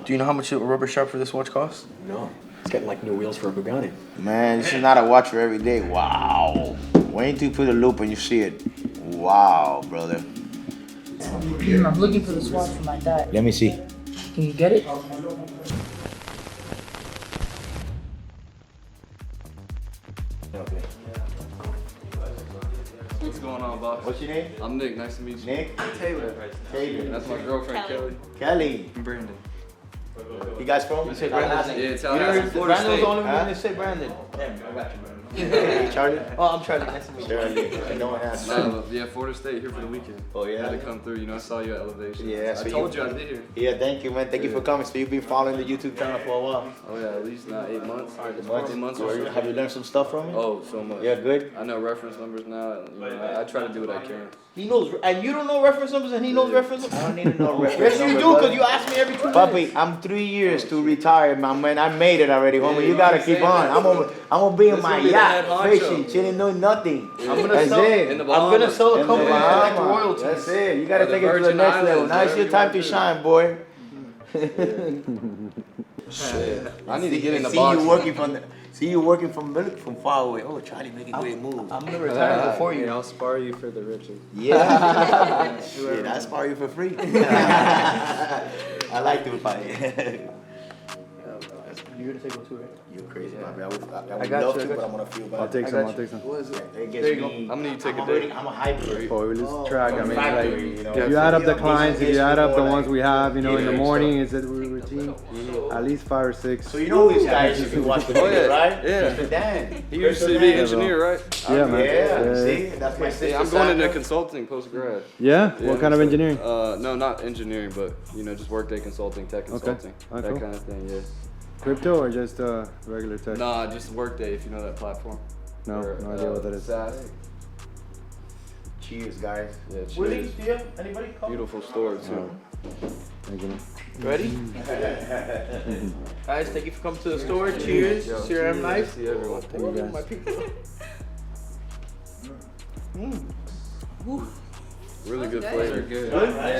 Do you know how much a rubber strap for this watch costs? No. It's getting like new wheels for a Bugatti. Man, this is not a watch for every day. Wow. Wait till you put a loop and you see it. Wow, brother. I'm looking for this watch for my dad. Let me see. Can you get it? Okay. What's going on, boss? What's your name? I'm Nick. Nice to meet you. Nick? Taylor. Taylor. That's my girlfriend, Kelly. Kelly. I'm Brandon. You guys from? You say Brandon. Yeah, it's You know, Florida Brandon's State. the only one that say Brandon. Damn, I got you, Brandon. Hey, Charlie? Oh, I'm Charlie. Nice to meet you. Charlie. No one has. Yeah, Florida State here for the weekend. Oh, yeah? Had to come through. You know, I saw you at Elevation. Yeah, I so told you I'd be here. Yeah, thank you, man. Thank you for coming. So you've been following the YouTube channel for a while. Oh yeah, at least now 8 months. 8 months Or or so. have you learned some stuff from it? Oh, so much. Yeah, good. I know reference numbers now. You know, I try to do what I can. He knows, and you don't know reference numbers, and he knows reference numbers. I don't need to know reference Yes, you numbers, do, because brother. you ask me every 2 minutes. Puppy, I'm 3 years to retire, my man. I made it already, homie. You gotta keep on. I'm gonna be in my gonna be the head yacht, honcho. fishing, chilling, doing nothing. I'm gonna That's sell. it. In the I'm gonna Bahamas. sell a In company the like Bahamas. royalties. That's it. You gotta Or the take it to the Virgin next level. Islands, Now it's wherever your you time wanna to do. shine, boy. I need to get in the See box. you working from far away. Oh, Charlie making great moves. I'm gonna retire before you. I'll spar you for the riches. Yeah. Shit, I spar you for free. I like to fight. You're gonna take one too, right? You're crazy, man. I would got love you, to, I got but I'm gonna feel bad. I'll take I some, got I'll you. take some. What is it? It gets There you go. me. I'm gonna need to take a already- day. I'm a hybrid. Oh, we lose track. I mean, Factory, like, you know. if you add up the Yeah, clients, if it's you add up the more ones like- we have, you know, in the Yeah, morning, is it routine? At least 5 or 6. So you know these guys if you watch the Oh, video, yeah. right? Yeah. Mr. Dan. He used to be an engineer, right? Yeah, man. Yeah, see? That's my sister. Yeah, I'm going into Sandra. consulting post grad. Yeah? What kind of engineering? No, not engineering, but you know, just workday consulting, tech consulting, Oh, that cool. kind of thing. Yeah. Crypto or just regular tech? Nah, just workday if you know that platform. No, Or, no idea what that is. SaaS. Cheers, guys. Yeah, Willie, cheers. do you have anybody? Come. Beautiful store too. Thank you, man. Ready? Guys, thank you for coming to the store. Cheers. Yo, CRM Life. See everyone. Thank you, guys. My people. Really good flavor. Good?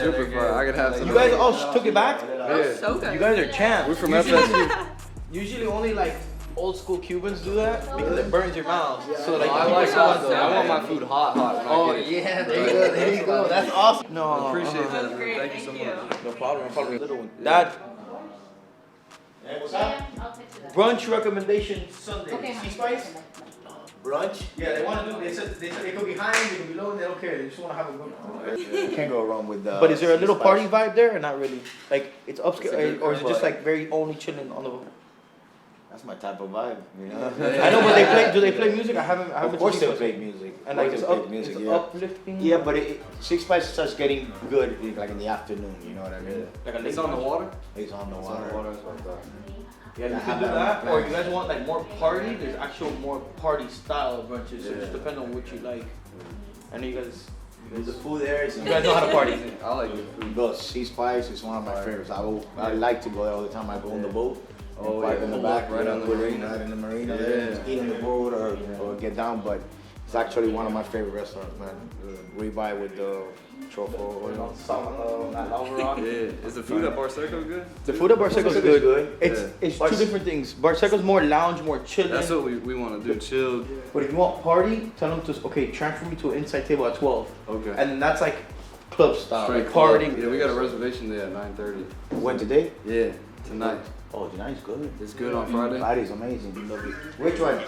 Super fire. I could have some. You guys all took it back? Yeah. So good. You guys are champs. We're from FSU. Usually only like old school Cubans do that because it burns your mouth. So like I like hot though. I want my food hot, hot. When Oh I get it. yeah, there you go, there you go. That's awesome. No, I appreciate that. man. Great, Thank you so much. No problem. Probably a little one. Dad, Hey, what's up? brunch recommendation Sunday. Okay, Sea spice? Brunch? Yeah, they want to do. They said they could be high, they could be low. They don't care. They just want to have a good. You can't go wrong with But is there a little sea party spice. vibe there or not really? Like it's It's a upscale, good or is it just vibe. like very only chilling on the? That's my type of vibe, you know? I know, but they play. Do they play music? I haven't. Of course they play music. And like Of it's course up, they play music, it's yeah. uplifting. Yeah, but Six Spice starts getting good like in the afternoon, you know what I mean? Like a late It's on the brunch. water. It's on the It's on the water. water. That's what I thought. Yeah, you I can have do that on that, my or you plans. guys want like more party. There's actual more party style of brunches. So it Yeah. just depends on what you like. I know you guys. The food there is You guys know how to party. I like good food. Bro, Sea Spice is one of my favorites. I like to go there all the time. I go on the boat. Oh, park yeah. in the Pull back, up right on the marina. Right in the marina, Yeah. there, just eat on the boat or get down. But it's actually one of my favorite restaurants, man. Ribeye with the truffle oil. Yeah. Is the food at Barseco good? The food at Barseco's good. It's Yeah. it's two different things. Barseco's more lounge, more chilling. That's what we want to do. Chill. But if you want party, tell them to transfer me to an inside table at 12, Okay. and then that's like club style, Straight like partying. Yeah, we got a reservation there at 9:30. When today? Yeah, tonight. Oh, tonight's good. It's good on Friday. Friday's amazing. Which one?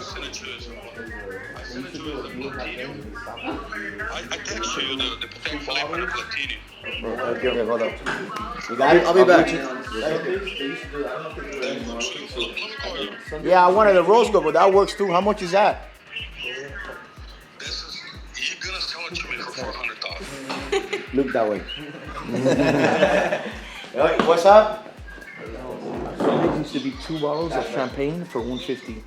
I text you the potential for the Platini. Okay, hold up. You got it? I'll be back. Yeah, I wanted a rose gold, but that works too. How much is that? This is, you're gonna sell it to me for 400,000. Look that way. Hey, what's up? So there needs to be 2 bottles of champagne for 150.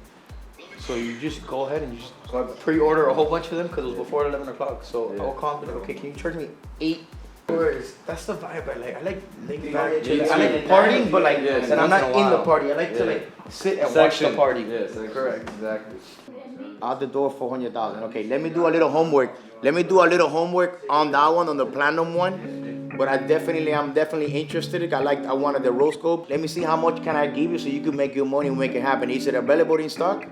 So you just go ahead and just pre-order a whole bunch of them because it was before 11 o'clock. So I'll call and be like, okay, can you charge me 8 hours? That's the vibe I like. I like partying, but like, Yeah, and I'm once not in a in the while. party. I like to Yeah. like sit and watch the party. Yeah, section. Correct. Exactly. Out the door, 400,000. Okay, let me do a little homework. Let me do a little homework on that one, on the platinum one. but I'm definitely interested. I wanted the rose gold. Let me see how much can I give you so you can make your money and make it happen. Is it available in stock?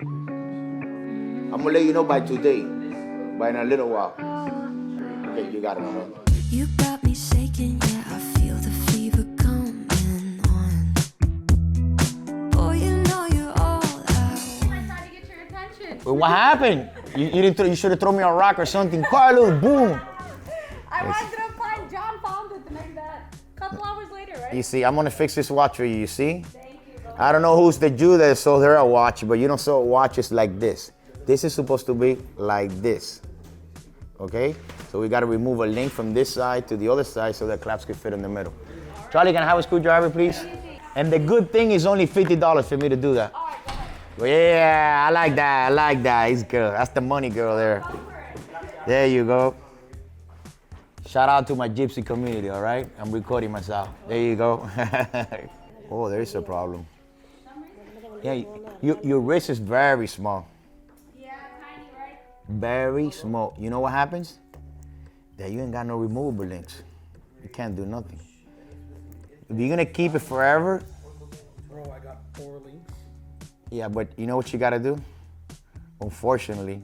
I'm gonna let you know by today, by in a little while. Okay, you got it, man. You got me shaking, yeah, I feel the fever coming on. Boy, you know you're all out. I tried to get your attention. Well, what happened? You should have thrown me a rock or something. Carlos, boom. I wanted to find John found it the next a couple hours later, right? You see, I'm gonna fix this watch for you, you see? I don't know who's the Jew that sold her a watch, but you don't sell watches like this. This is supposed to be like this, okay? So we gotta remove a link from this side to the other side so that clasp can fit in the middle. Charlie, can I have a screwdriver, please? And the good thing is only $50 for me to do that. Well, yeah, I like that, He's good. That's the money girl there. There you go. Shout out to my gypsy community, all right? I'm recording myself. There you go. Oh, there's a problem. Yeah, your wrist is very small. Very small. You know what happens? That you ain't got no removable links. You can't do nothing. If you're gonna keep it forever. Bro, I got 4 links. Yeah, but you know what you gotta do? Unfortunately,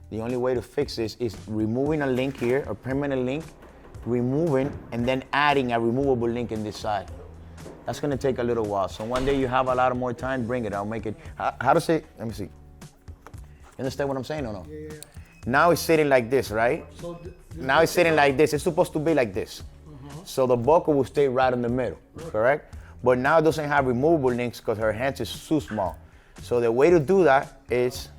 the only way to fix this is removing a link here, a permanent link, removing, and then adding a removable link in this side. That's gonna take a little while. So one day you have a lot of more time, bring it. I'll make it. How to say? Let me see. You understand what I'm saying or no? Yeah. Now it's sitting like this, right? So Now it's sitting like this. It's supposed to be like this. So the buckle will stay right in the middle, correct? But now it doesn't have removable links because her hands is too small. So the way to do that is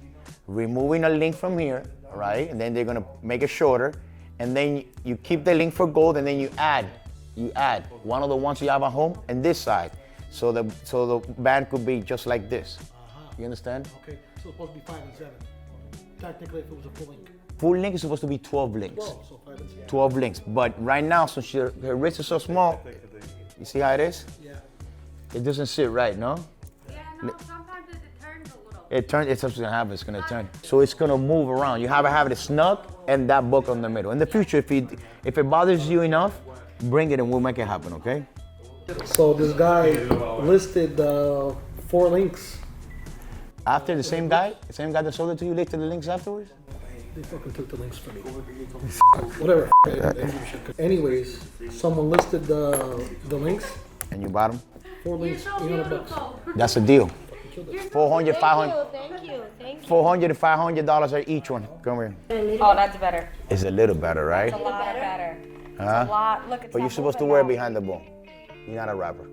removing a link from here, right? And then they're gonna make it shorter. And then you keep the link for gold and then you add one of the ones you have at home and this side. So the band could be just like this. You understand? Okay, so it's supposed to be 5 and 7. Technically, if it was a full link. Full link is supposed to be 12 links. 12, so 5 and 7. 12 links. But right now, since her wrist is so small, you see how it is? Yeah. It doesn't sit right, no? Yeah, no, sometimes it turns a little. It turns, it's what's gonna happen, it's gonna turn. So it's gonna move around. You have it snug and that buckle in the middle. In the future, if it bothers you enough, bring it and we'll make it happen, okay? So this guy listed 4 links. After the same guy that sold it to you, listed the links afterwards? They fucking took the links from me. Whatever. Anyways, someone listed the links. And you bought them? 4 links, $800. That's a deal. 400, 500. Thank you. $400 to $500 are each one. Come here. Oh, that's better. It's a little better, right? It's a lot better. Huh? It's a lot. Look, it's But not you're supposed to moving wear it now. behind the bone. You're not a rapper.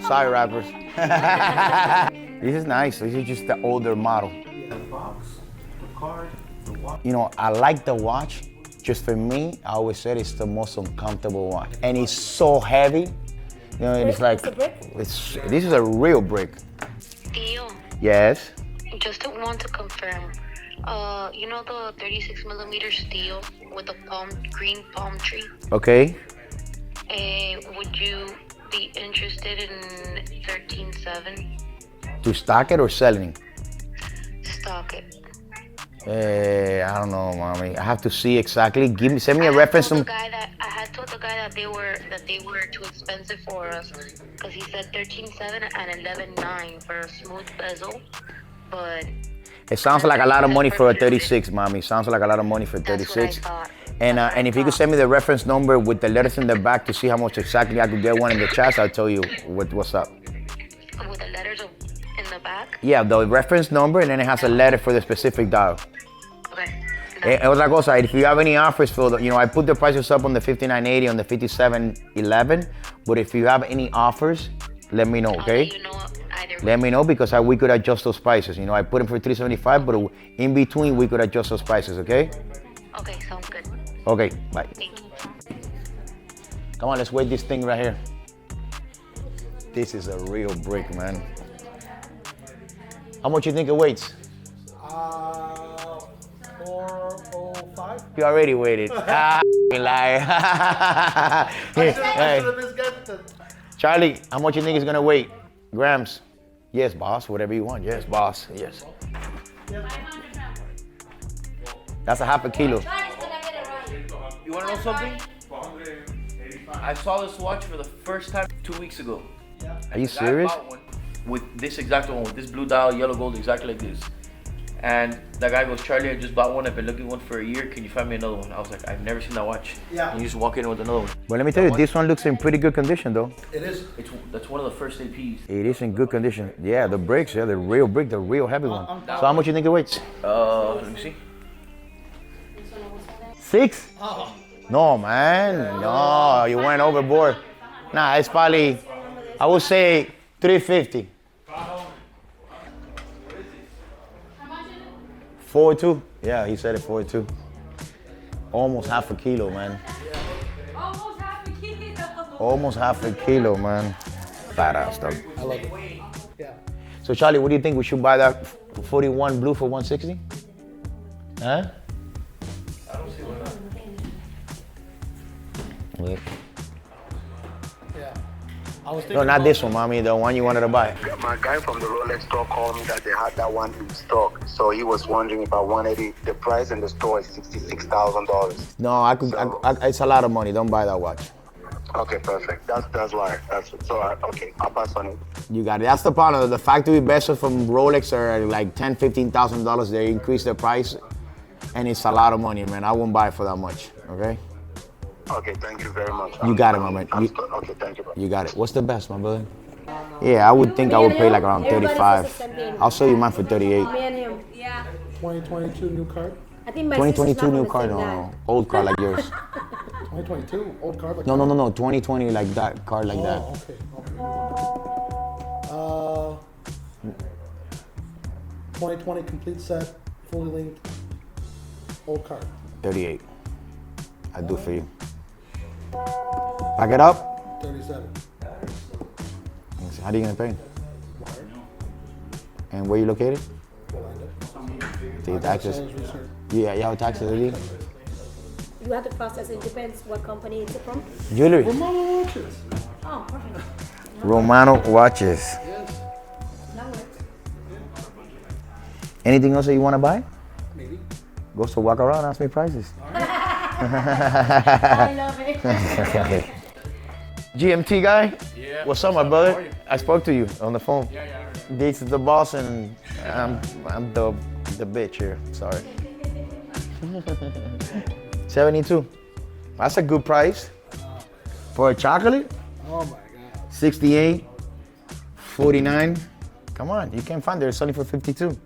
Sorry, rappers. This is nice. This is just the older model. The box, the card, the watch. You know, I like the watch. Just for me, I always said it's the most uncomfortable watch. And it's so heavy. You know, and it's like, this is a real brick. Theo, Yes. just want to confirm. You know the 36 millimeter steel with the green palm tree? Okay. Would you be interested in 13.7? To stock it or selling? Stock it. I don't know, mommy. I have to see exactly. Send me a reference. I had told the guy that they were too expensive for us because he said 13.7 and 11.9 for a smooth bezel, but It sounds like a lot of money for a 36, mommy. Sounds like a lot of money for that's 36. what I thought. And if you could send me the reference number with the letters in the back to see how much exactly I could get one in the chest, I'll tell you what's up. With the letters in the back? Yeah, the reference number and then it has a letter for the specific dial. Okay. Otra cosa, if you have any offers for the, I put the prices up on the 5980, on the 5711, but if you have any offers, let me know, okay? I'll let you know either way. Let me know because we could adjust those prices. I put them for 375, but in between we could adjust those prices, okay? Okay, sounds good. Okay, bye. Thank you. Come on, let's weight this thing right here. This is a real brick, man. How much you think it weighs? 405. You already weighed it. Lie. Hey, Charlie, how much you think it's gonna weigh? Grams? Yes, boss. Whatever you want. Yes, boss. Yes. That's a half a kilo. wanna know something? I saw this watch for the first time 2 weeks ago. Are you The guy serious? bought one with this exact one, with this blue dial, yellow gold, exactly like this. And that guy goes, Charlie, I just bought one. I've been looking one for a year. Can you find me another one? I was like, I've never seen that watch. Yeah. And you just walk in with another one. But let me tell you, this one looks in pretty good condition though. It is. That's one of the first APs. It is in good condition. Yeah, the brakes, yeah, the real brick, the real heavy one. So how much you think it weighs? Let me see. 6? No, man. No, you went overboard. Nah, it's probably, I would say 350. 4.2? Yeah, he said it 4.2. Almost half a kilo, man. Almost half a kilo. Almost half a kilo, man. Badass stuff. I love it. Yeah. So Charlie, what do you think? We should buy that 41 blue for 160? Huh? I don't see why not. Wait. Yeah. I was thinking No, not about- this one, mommy. The one you wanted to buy. My guy from the Rolex store called me that they had that one in stock. So he was wondering if I wanted it. The price in the store is $66,000. No, I could. It's a lot of money. Don't buy that watch. Okay, perfect. That's why. Okay, I'll pass on it. You got it. That's the problem. The factory bezel from Rolex are like $10,000-$15,000. They increase the price, and it's a lot of money, man. I won't buy it for that much. Okay. Okay, thank you very much. You got it, my man. Okay, thank you. Bro. You got it. What's the best, my brother? Yeah, I would think I would pay like around 35. I'll sell you mine for 38. Me and him. Yeah. 2022 new card. I think my 2022 new car, no, old car like yours. 2022 old card. Like No, 2020 like that, car like that. Okay. 2020 complete set, fully linked, old card. 38. I do for you. Back it up. 37. How are you gonna pay? And where you located? The taxes. Yeah, you have taxes already. You have to process it. Depends what company it's from. Jewelry. Romano watches. Oh, perfect. Romano watches. Yes. That works. Anything else that you wanna buy? Maybe. Go to walk around, ask me prices. I love it. GMT guy? Yeah. What's up, my brother? I spoke to you on the phone. Yeah. This is the boss and I'm the bitch here. Sorry. 72. That's a good price. For a chocolate? Oh my God. 68. 49. Come on, you can't find it. They're selling for 52.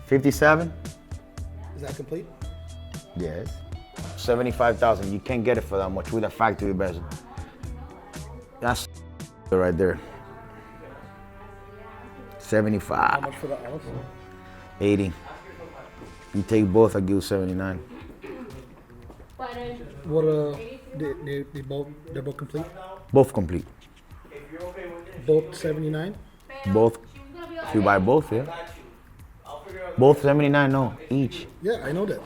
57? Is that complete? Yes. 75,000. You can't get it for that much with a factory bezel. That's right there. 75. How much for the ounce? 80. You take both, I give you 79. What they both complete? Both complete. Both 79? Both. If you buy both, yeah. Both 79, no, each. Yeah, I know that.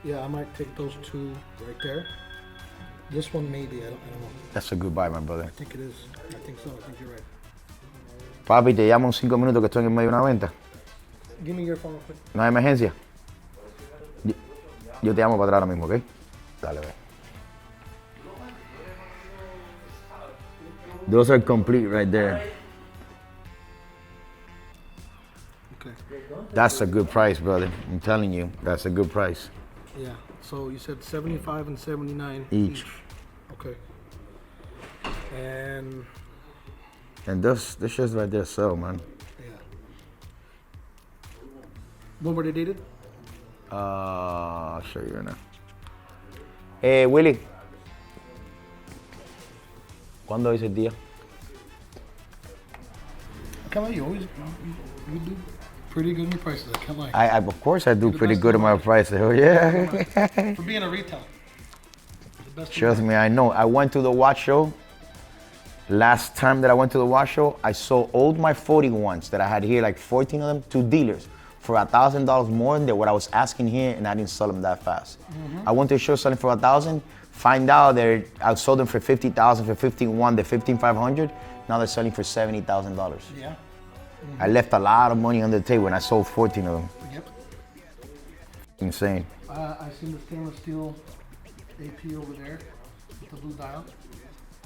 Yeah, I might take those two right there. This one maybe, I don't know. That's a good buy, my brother. I think it is. I think so. I think you're right. Papi, te llamo en 5 minutos que estoy en medio de una venta. Give me your phone real quick. No hay emergencia. Yo te llamo para atrás ahora mismo, ¿ok? Dale, ve. Those are complete right there. Okay. That's a good price, brother. I'm telling you, that's a good price. Yeah. So you said 75 and 79 Each. Okay. And this shit's right there sell, man. yeah. When were they dated? I'll show you right now. Hey, Willie. ¿Cuándo es el día? Come on, you always you do pretty good in your prices. I can't lie. Of course I do the pretty best good in in my the prices. Oh, yeah. For being a retailer. The best in Trust me, I know. I went to the watch show. Last time that I went to the watch show, I sold all my 41s that I had here, like 14 of them, to dealers for $1,000 more than what I was asking here, and I didn't sell them that fast. I went to a show selling for $1,000, find out that I sold them for $50,000, for 51, the 15,500. Now they're selling for $70,000. Yeah. I left a lot of money on the table when I sold 14 of them. Yep. Insane. I seen the stainless steel AP over there with the blue dial.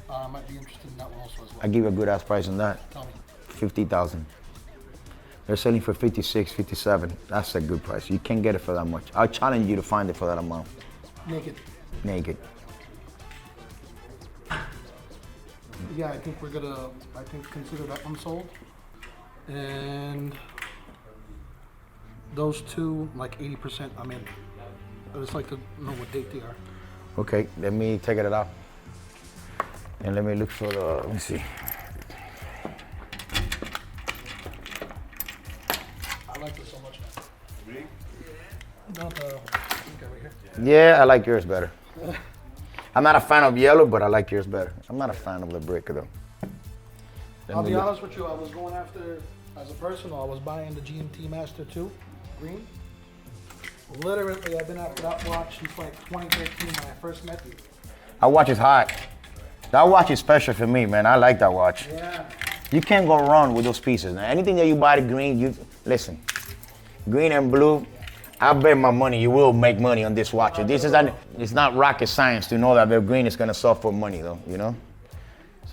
I might be interested in that one also as well. I give you a good ass price on that. Tell me. 50,000. They're selling for 56, 57. That's a good price. You can't get it for that much. I'll challenge you to find it for that amount. Naked. Naked. Yeah, I think we're gonna, consider that one sold. And those two, like 80%, I'm in. I just like to know what date they are. Okay, let me take it out. And let me look for the, let me see. I like this so much, man. Not the guy right here. Yeah, I like yours better. I'm not a fan of yellow, but I like yours better. I'm not a fan of the brick though. I'll be honest with you, I was going after, as a personal, I was buying the GMT Master 2, green. Literally, I've been after that watch since like 2013 when I first met you. That watch is hot. That watch is special for me, man. I like that watch. Yeah. You can't go wrong with those pieces. Now, anything that you buy the green, you listen. Green and blue, I bet my money you will make money on this watch. It's not rocket science to know that the green is gonna sell for money though, you know?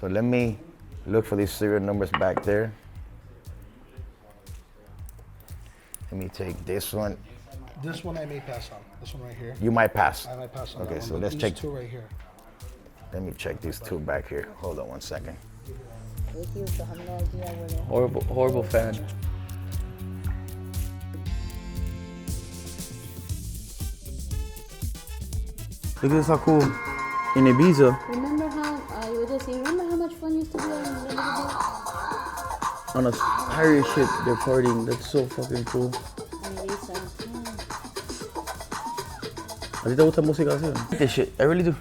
So let me look for these serial numbers back there. Let me take this one. This one I may pass on. This one right here. You might pass. I might pass on Okay, that one, so but let's these check. two right here. Let me check these two back here. Hold on one second. Horrible fan. Look at this, how cool. In Ibiza, Remember how you were just saying? Remember how much fun used to be on a Harrier ship, they're partying. That's so fucking cool. ¿A ti te gusta música así? This shit, I really do.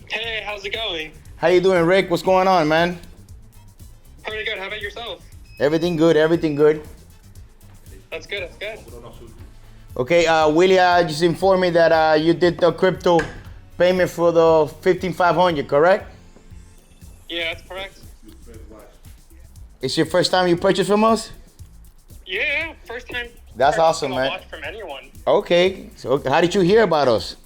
Hey, how's it going? How you doing, Rick? What's going on, man? Pretty good. How about yourself? Everything good, everything good. That's good. That's good. Okay, Willie just informed me that you did the crypto payment for the 15,500, correct? Yeah, that's correct. It's your first time you purchased from us? Yeah, first time. That's awesome, man. Watch from anyone. Okay, so how did you hear about us?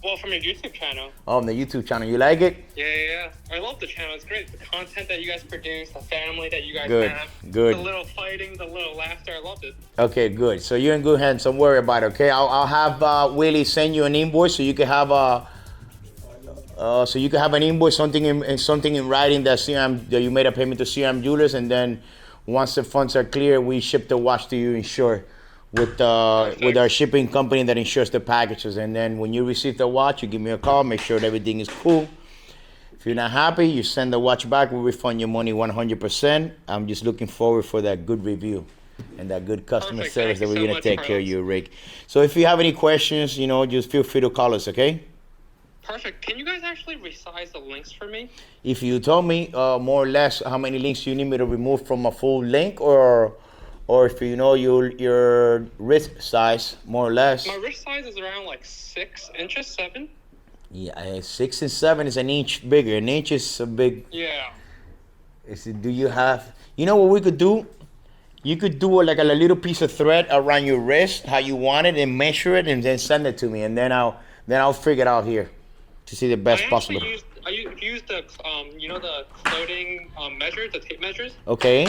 Well, from your YouTube channel. Oh, on the YouTube channel. You like it? Yeah. I love the channel. It's great. The content that you guys produce, the family that you guys Good, have. good. The little fighting, the little laughter. I loved it. Okay, good. So you're in good hands. Don't worry about it. Okay, I'll have Willie send you an invoice so you can have an invoice, something in writing that that you made a payment to CRM Jewelers, and then once the funds are clear, we ship the watch to you insured with our shipping company that insures the packages. And then when you receive the watch, you give me a call, make sure that everything is cool. If you're not happy, you send the watch back. We'll refund your money 100%. I'm just looking forward for that good review and that good customer service that we're gonna take care of you, Rick. So if you have any questions, just feel free to call us, okay? Perfect. Can you guys actually resize the links for me? If you told me more or less how many links you need me to remove from a full link, or if you know your wrist size, more or less. My wrist size is around like 6 inches, 7. Yeah, 6 and 7 is an inch bigger. An inch is a big. Yeah. Do you have? You know what we could do? You could do like a little piece of thread around your wrist, how you want it, and measure it, and then send it to me, and then I'll figure it out here to see the best possible. I used the the floating measures, the tape measures. Okay.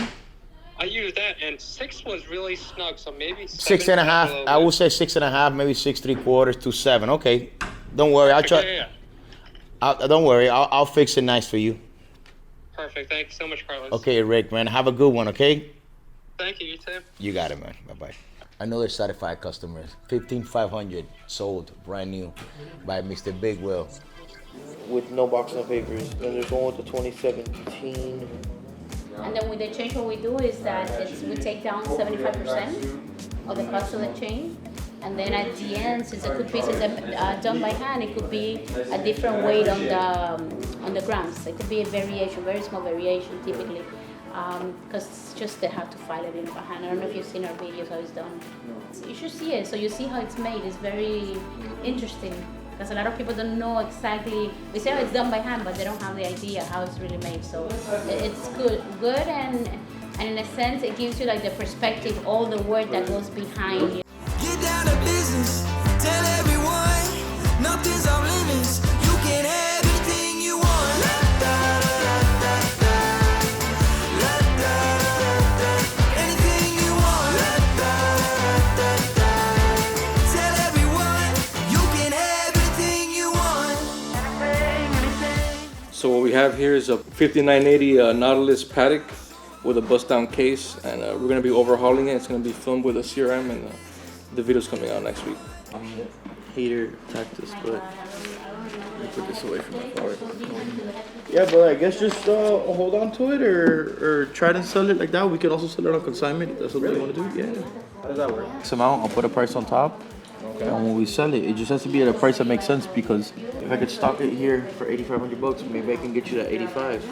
I used that, and 6 was really snug, so maybe 6 and a half. I would say 6 and a half, maybe 6 3/4 to 7. Okay. Don't worry. I'll try. Yeah. Don't worry. I'll fix it nice for you. Perfect. Thank you so much, Carlos. Okay, Rick, man. Have a good one. Okay. Thank you. You too. You got it, man. Bye-bye. Another satisfied customer. 15,500 sold, brand new, by Mr. Big Will. With no box, no papers. Then there's one with the 2017. And then with the change, what we do is that we take down 75% of the cost of the chain. And then at the end, since the good pieces are done by hand, it could be a different weight on the grams. It could be a variation, very small variation typically, because it's just they have to file it in by hand. I don't know if you've seen our videos how it's done. You should see it, so you see how it's made. It's very interesting because a lot of people don't know exactly. We say it's done by hand, but they don't have the idea how it's really made. So it's good, and and in a sense, it gives you like the perspective, all the work that goes behind you. Get down to business. Tell everyone nothing's off limits. You can have anything you want. La da da da da. La da da da. Anything you want. La da da da. Tell everyone you can have anything you want. So what we have here is a 5980 Nautilus Paddock with a bust-down case, and we're gonna be overhauling it. It's gonna be filmed with a CRM, and the video's coming out next week. Hater tactics, but let me put this away from my phone. Yeah, but I guess just hold on to it or try to sell it like that. We can also sell it on consignment if that's what we want to do. Yeah. How does that work? X amount, I'll put a price on top. Okay. And when we sell it, it just has to be at a price that makes sense, because if I could stock it here for $8,500, maybe I can get you that 85.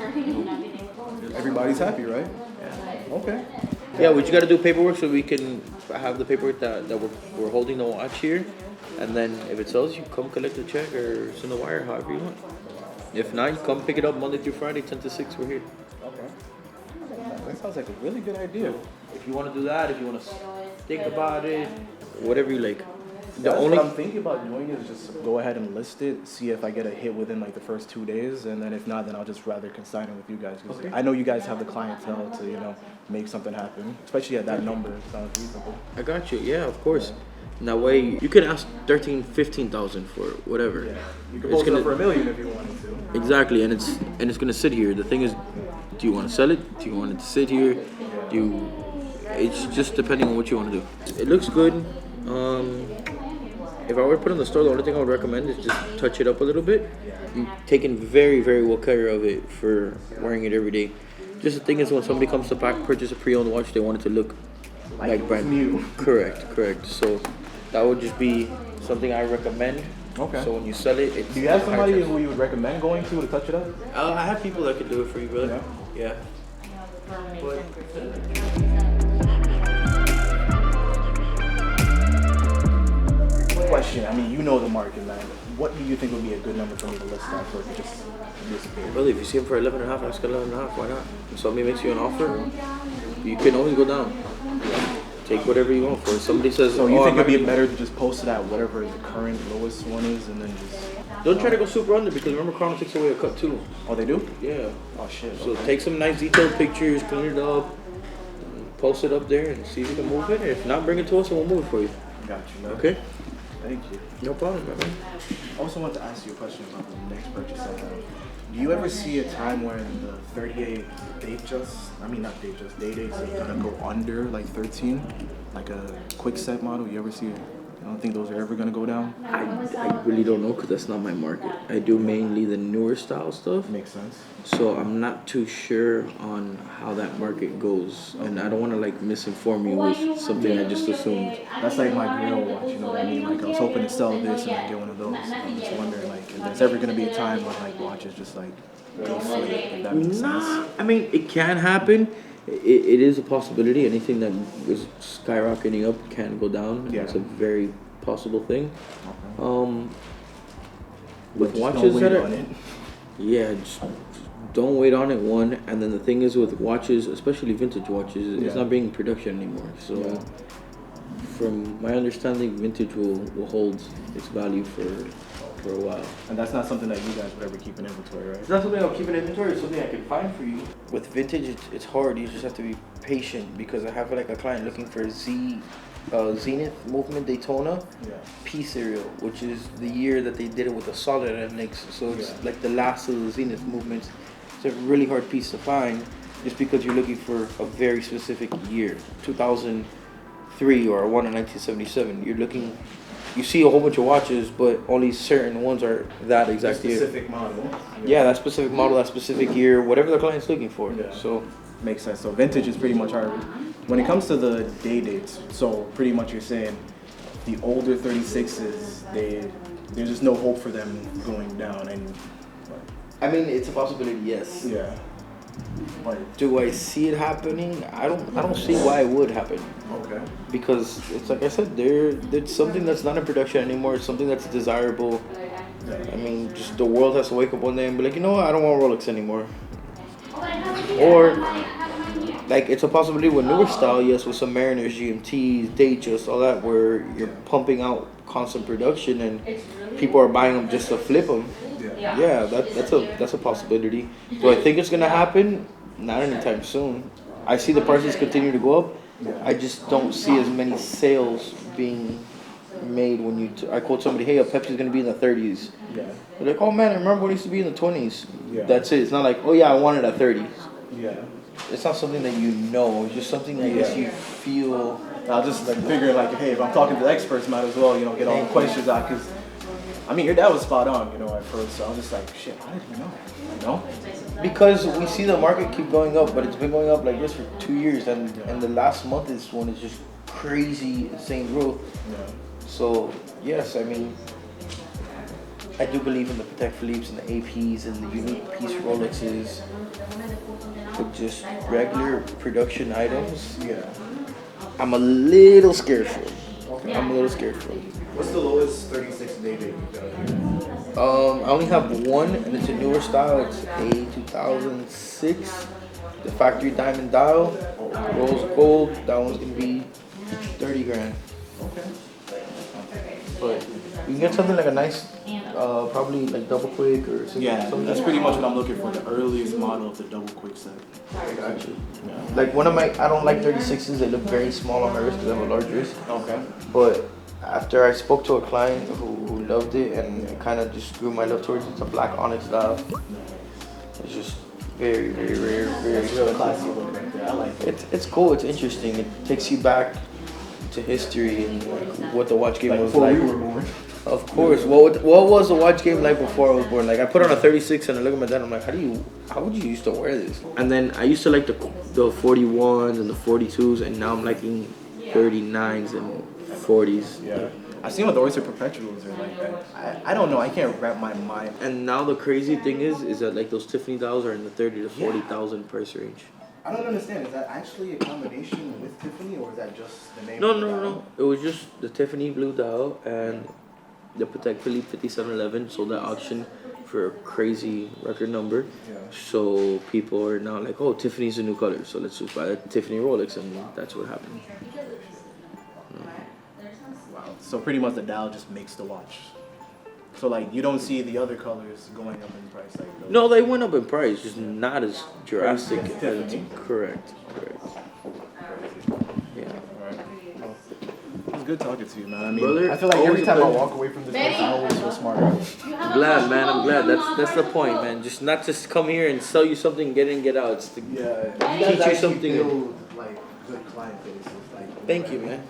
Everybody's happy, right? Yeah. Okay. Yeah, we just got to do paperwork so we can have the paperwork that we're holding the watch here. And then if it sells, you come collect the check or send a wire, however you want. If not, you come pick it up Monday through Friday, 10 to 6, we're here. Okay. That sounds like a really good idea. If you want to do that, if you want to think about it, whatever you like. What I'm thinking about doing is just go ahead and list it, see if I get a hit within like the first 2 days, and then if not, then I'll just rather consign it with you guys. 'Cause I know you guys have the clientele to, make something happen, especially at that number. It sounds reasonable. I got you. Yeah, of course. And that way, you can ask 13, 15,000 for whatever. Yeah. You can post it up for $1 million if you wanted to. Exactly, and it's gonna sit here. The thing is, do you want to sell it? Do you want it to sit here? It's just depending on what you want to do. It looks good. If I were to put it in the store, the only thing I would recommend is just touch it up a little bit. You're taking very, very well care of it for wearing it every day. Just the thing is, when somebody comes to purchase a pre-owned watch, they want it to look like brand new. Correct. So that would just be something I recommend. Okay. So when you sell it, do you have somebody who you would recommend going to touch it up? I have people that could do it for you, brother. Yeah. Question. I mean, you know the market, man. What do you think would be a good number for me to list that for? Just disappear. Well, if you see them for 11.5, ask 11.5. Why not? If somebody makes you an offer, you can always go down. Take whatever you want for it. Somebody says, so you think it'd be better to just post it at whatever the current lowest one is, and then just don't try to go super under, because remember, Chrono takes away a cut too. Oh, they do? Yeah. Oh shit. So take some nice detailed pictures, clean it up, post it up there, and see if you can move it. If not, bring it to us and we'll move it for you. Got you, man. Okay. Thank you. No problem, man. I also want to ask you a question about the next purchase I have. Do you ever see a time when the 38 day dates are gonna go under like 13, like a quick set model? You ever see it? I don't think those are ever gonna go down. I really don't know, because that's not my market. I do mainly the newer style stuff. Makes sense. So I'm not too sure on how that market goes, and I don't want to like misinform you with something I just assumed. That's like my grill watch, you know what I mean? Like I was hoping to sell this and then get one of those. So I'm just wondering like if there's ever gonna be a time when like watches just like deflate, if that makes sense. I mean, it can happen. It is a possibility. Anything that is skyrocketing up can go down. Yeah. It's a very possible thing. With watches that are, just don't wait on it, one. And then the thing is with watches, especially vintage watches, it's not being in production anymore. So from my understanding, vintage will hold its value for a while. And that's not something that you guys would ever keep in inventory, right? It's not something I'll keep in inventory. It's something I can find for you. With vintage, it's hard. You just have to be patient, because I have like a client looking for a Zenith Movement Daytona P serial, which is the year that they did it with the solid index. So it's like the last of the Zenith movements. It's a really hard piece to find, just because you're looking for a very specific year, 2003 or one in 1977. You see a whole bunch of watches, but only certain ones are that exact year. Specific model. Yeah, that specific model, that specific year, whatever the client's looking for. Yeah. So makes sense. So vintage is pretty much our. When it comes to the day dates, so pretty much you're saying the older 36s, there's just no hope for them going down. And I mean, it's a possibility, yes. Yeah. But do I see it happening? I don't see why it would happen. Okay. Because it's like I said, there's something that's not in production anymore. It's something that's desirable. I mean, just the world has to wake up one day and be like, you know what? I don't want Rolex anymore. Or like it's a possibility with newer style, yes, with some Mariners, GMTs, Datejust, all that, where you're pumping out constant production and people are buying them just to flip them. Yeah, that's a possibility. Do I think it's gonna happen? Not anytime soon. I see the prices continue to go up. I just don't see as many sales being made when you. I quote somebody, hey, a Pepsi's gonna be in the 30s. Yeah. They're like, oh man, I remember when it used to be in the 20s. Yeah. That's it. It's not like, oh yeah, I want it at 30s. Yeah. It's not something that you know. It's just something that I guess you feel. I just like figure like, hey, if I'm talking to the experts, might as well, get all the questions out, because I mean, your dad was spot on, at first. So I was just like, shit, I didn't know. Because we see the market keep going up, but it's been going up like this for 2 years, and the last month is when it's just crazy, insane growth. Yeah. So yes, I mean, I do believe in the Patek Philippe's and the APs and the unique piece Rolexes, but just regular production items. Yeah. I'm a little scared for them. Okay. I'm a little scared for them. What's the lowest 36-day date you've got here? I only have one, and it's a newer style. It's a 2006, the factory diamond dial, rose gold. That one's gonna be 30 grand. Okay. But you can get something like a nice, probably like double quick or something. Yeah, something. that's pretty much what I'm looking for. The earliest model of the double quick set. Gotcha. Like one of my, I don't like 36s. They look very small on my wrist because I have a large wrist. Okay. But after I spoke to a client who loved it, and it kind of just grew my love towards it. It's a black onyx dial. It's just very, very rare, very real classy look right there. I like it. It's cool. It's interesting. It takes you back to history and like what the watch game was before like. we were born. Of course. What was the watch game like before I was born? Like I put on a 36 and I look at my dad. I'm like, how would you used to wear this? And then I used to like the 41s and the 42s, and now I'm liking 39s and 40s. Yeah. I've seen what the Oyster Perpetuals are like that. I don't know. I can't wrap my mind. And now the crazy thing is that like those Tiffany dials are in the 30 to 40,000 price range. I don't understand. Is that actually a combination with Tiffany, or is that just the name? No. It was just the Tiffany blue dial and the Patek Philippe 5711 sold at auction for a crazy record number. Yeah. So people are now like, oh, Tiffany's a new color, so let's just buy a Tiffany Rolex, and that's what happened. Wow. So pretty much the dial just makes the watch. So like you don't see the other colors going up in price like those. No, they went up in price, just not as drastic as Tiffany. Correct. Yeah. Alright. Well, it was good talking to you, man. I mean, Brother, I feel like always every a time I pleasure. walk away from this place, I always feel smarter. I'm glad, man. I'm glad. That's the point, man. Just not just come here and sell you something, get in, get out. It's to Yeah. teach you something. Build, like good client bases. Like, Thank you, man.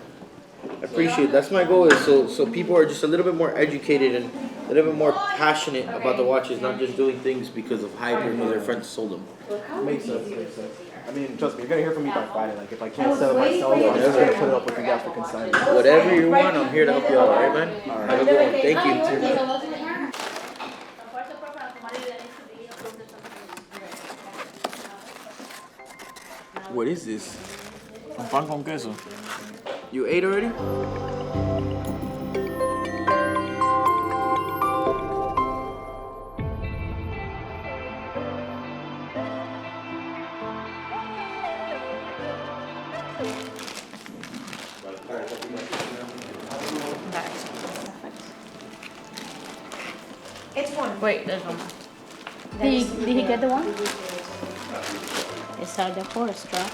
I appreciate it. That's my goal. Is so people are just a little bit more educated and a little bit more passionate about the watches, not just doing things because of hype or because their friends sold them. Makes sense. I mean, trust me, you're gonna hear from me by Friday. Like, if I can't sell it myself, I'm just gonna put it up with you guys for consignment. Whatever you want, I'm here to help you out. All right, man. Have a good one. Thank you. What is this? Un pan con queso. You ate already? It's one. Wait, there's one more. Did he get the one? It's the forest strap.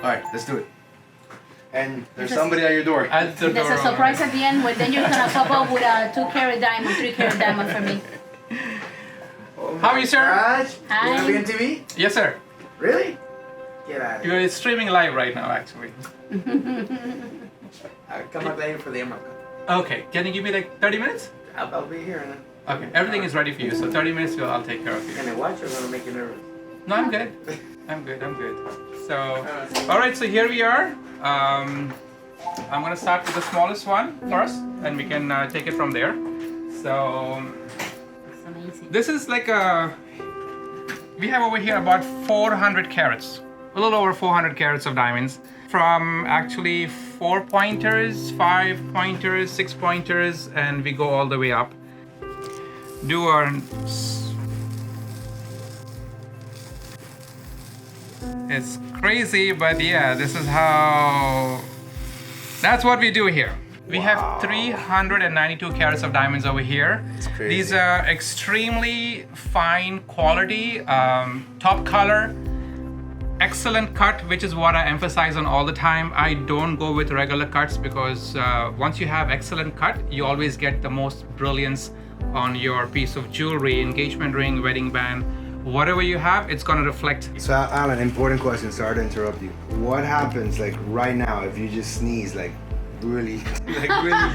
All right, let's do it. And there's somebody at your door. There's a surprise at the end where then you're gonna pop up with a 2-carat diamond, 3-carat diamond for me. How are you, sir? Raj, Hi. you gonna be on TV? Yes, sir. Really? Get out of here. You're streaming live right now, actually. I'll come back later for the Emerald. Okay, can you give me like 30 minutes? I'll be here. Okay, everything is ready for you, so 30 minutes, I'll take care of you. Can I watch or gonna make you nervous? No, I'm good. I'm good. So, all right, so here we are. I'm gonna start with the smallest one first, and we can take it from there. So, this is like a We have over here about 400 carats, a little over 400 carats of diamonds, from actually 4 pointers, 5 pointers, 6 pointers, and we go all the way up. Do our it's crazy, but yeah, this is how, that's what we do here. We have 392 carats of diamonds over here. These are extremely fine quality, top color, excellent cut, which is what I emphasize on all the time. I don't go with regular cuts because once you have excellent cut, you always get the most brilliance on your piece of jewelry, engagement ring, wedding band, whatever you have, it's gonna reflect. So Alan, important question, sorry to interrupt you. What happens like right now if you just sneeze like really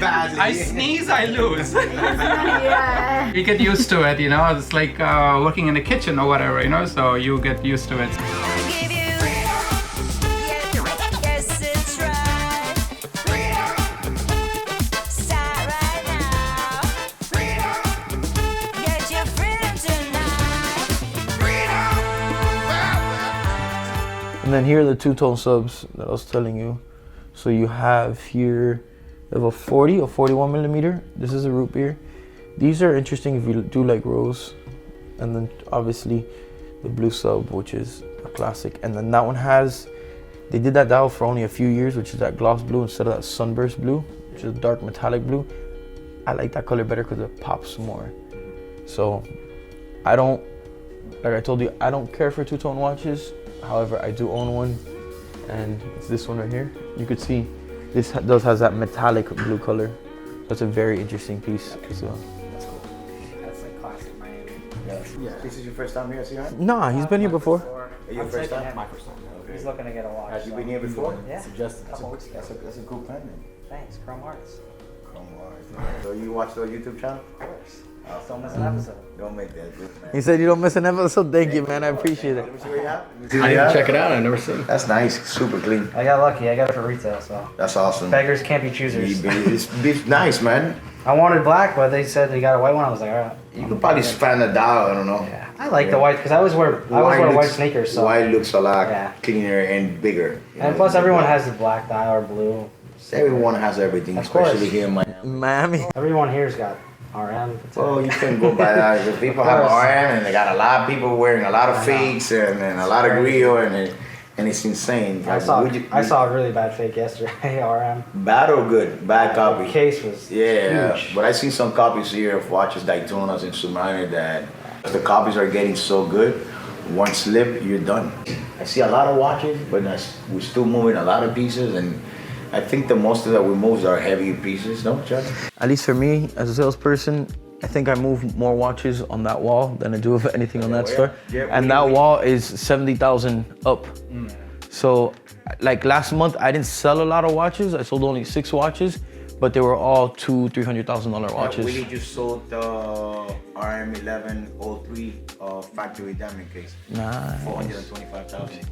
badly? I sneeze, I lose. Yeah. You get used to it, you know, it's like working in the kitchen or whatever, you know, so you get used to it. And then here are the two-tone subs that I was telling you. So you have here, you have a 40, a 41 millimeter. This is a root beer. These are interesting if you do like rose. And then obviously the blue sub, which is a classic. And then that one has, they did that dial for only a few years, which is that gloss blue instead of that sunburst blue, which is dark metallic blue. I like that color better because it pops more. So I don't, like I told you, I don't care for two-tone watches. However, I do own one, and it's this one right here. You could see this has that metallic blue color. That's a very interesting piece as well. That's cool. That's like classic Miami. Yeah. This is your first time here at CRM? Nah, he's been here before. Your first time? My first time. Okay. He's looking to get a watch. Have you been here before? Yeah. Suggested. That's a cool pendant. Thanks, Chrome Hearts. Chrome Hearts. So you watch the YouTube channel? Of course. Don't miss an episode. Don't make that good, man. He said you don't miss an episode. Thank you, man. I appreciate it. Let me see what you have. I need to check it out. I've never seen it. That's nice. Super clean. I got lucky. I got it for retail, so. That's awesome. Beggars can't be choosers. It's nice, man. I wanted black, but they said they got a white one. I was like, all right. You could probably fan the dial. I don't know. Yeah. I like the white because I always wear white sneakers. So. White looks a lot cleaner and bigger. And plus, everyone has the black dial or blue. Everyone has everything, especially here in Miami. Everyone here's got RM. Oh, you couldn't go by that. The people have RM, and they got a lot of people wearing a lot of fakes and a lot of grill, and it's insane. I saw a really bad fake yesterday. RM. Bad or good? Bad copy. The case was huge. But I seen some copies here of watches Daytonas and Submariner that the copies are getting so good. One slip, you're done. I see a lot of watches, but we're still moving a lot of pieces, and I think the most that we move are heavier pieces, no, Chuck? At least for me, as a salesperson, I think I move more watches on that wall than I do of anything on that store. Yeah, and that wall is 70,000 up. So, like last month, I didn't sell a lot of watches. I sold only 6 watches, but they were all $200,000-$300,000 watches. Willie just sold the RM1103 factory diamond case. Nice. 425,000.